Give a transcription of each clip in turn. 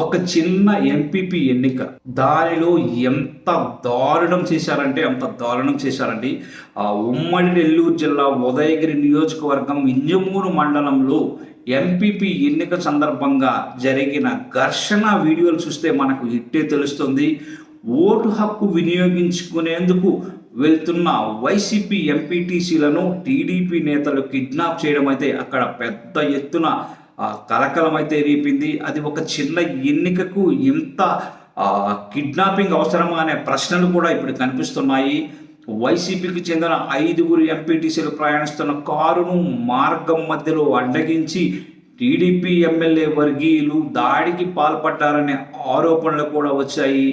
ఒక చిన్న ఎంపీపీ ఎన్నిక దానిలో ఎంత దారుణం చేశారంటే అంత దారుణం చేశారండి. ఉమ్మడి నెల్లూరు జిల్లా ఉదయగిరి నియోజకవర్గం ఇంజమూరు మండలంలో ఎంపీపీ ఎన్నిక సందర్భంగా జరిగిన ఘర్షణ వీడియోలు చూస్తే మనకు ఇట్టే తెలుస్తుంది. ఓటు హక్కు వినియోగించుకునేందుకు వెళ్తున్న వైసీపీ ఎంపీటీసీలను టీడీపీ నేతలు కిడ్నాప్ చేయడం అయితే అక్కడ పెద్ద ఎత్తున కలకలం అయితే రేపింది. అది ఒక చిన్న ఎన్నికకు ఇంత కిడ్నాపింగ్ అవసరమా అనే ప్రశ్నలు కూడా ఇప్పుడు కనిపిస్తున్నాయి. వైసీపీకి చెందిన 5గురు ఎంపీటీసీలు ప్రయాణిస్తున్న కారును మార్గం మధ్యలో అడ్డగించి టీడీపీ ఎమ్మెల్యే వర్గీయులు దాడికి పాల్పడ్డారనే ఆరోపణలు కూడా వచ్చాయి.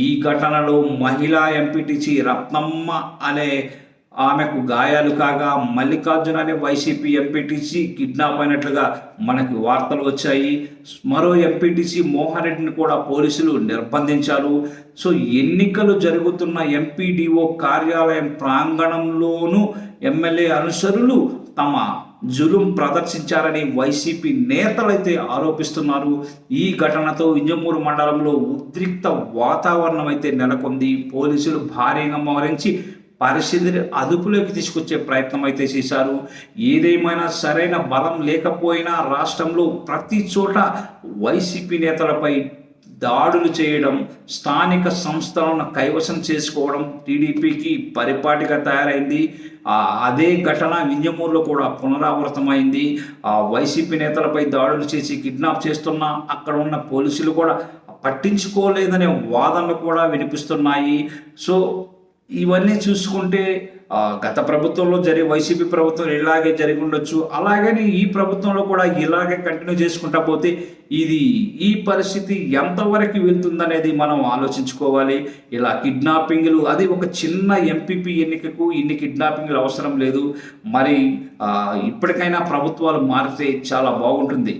ఈ ఘటనలో మహిళా ఎంపీటీసీ రత్నమ్మ అనే ఆమెకు గాయాలు కాగా మల్లికార్జున అనే వైసీపీ ఎంపీటీసీ కిడ్నాప్ అయినట్లుగా మనకి వార్తలు వచ్చాయి. మరో ఎంపీటీసీ మోహన్ రెడ్డిని కూడా పోలీసులు నిర్బంధించారు. సో ఎన్నికలు జరుగుతున్న ఎంపీడీఓ కార్యాలయం ప్రాంగణంలోనూ ఎమ్మెల్యే అనుచరులు తమ జులుం ప్రదర్శించారని వైసీపీ నేతలైతే ఆరోపిస్తున్నారు. ఈ ఘటనతో ఇంజమూరు మండలంలో ఉద్రిక్త వాతావరణం అయితే నెలకొంది. పోలీసులు భారీగా మోహరించి పరిస్థితిని అదుపులోకి తీసుకొచ్చే ప్రయత్నం అయితే చేశారు. ఏదేమైనా సరైన బలం లేకపోయినా రాష్ట్రంలో ప్రతి చోట వైసీపీ నేతలపై దాడులు చేయడం, స్థానిక సంస్థలను కైవసం చేసుకోవడం టీడీపీకి పరిపాటిగా తయారైంది. అదే ఘటన వింజమూరులో కూడా పునరావృతమైంది. వైసీపీ నేతలపై దాడులు చేసి కిడ్నాప్ చేస్తున్న అక్కడ ఉన్న పోలీసులు కూడా పట్టించుకోలేదనే వాదనలు కూడా వినిపిస్తున్నాయి. సో ఇవన్నీ చూసుకుంటే గత ప్రభుత్వంలో వైసీపీ ప్రభుత్వం ఇలాగే జరిగి ఉండొచ్చు, అలాగని ఈ ప్రభుత్వంలో కూడా ఇలాగే కంటిన్యూ చేసుకుంటా పోతే ఈ పరిస్థితి ఎంతవరకు వెళ్తుందనేది మనం ఆలోచించుకోవాలి. ఇలా కిడ్నాపింగ్లు, అది ఒక చిన్న ఎంపీపీ ఎన్నికకు ఇన్ని కిడ్నాపింగ్లు అవసరం లేదు. మరి ఇప్పటికైనా ప్రభుత్వాలు మారితే చాలా బాగుంటుంది.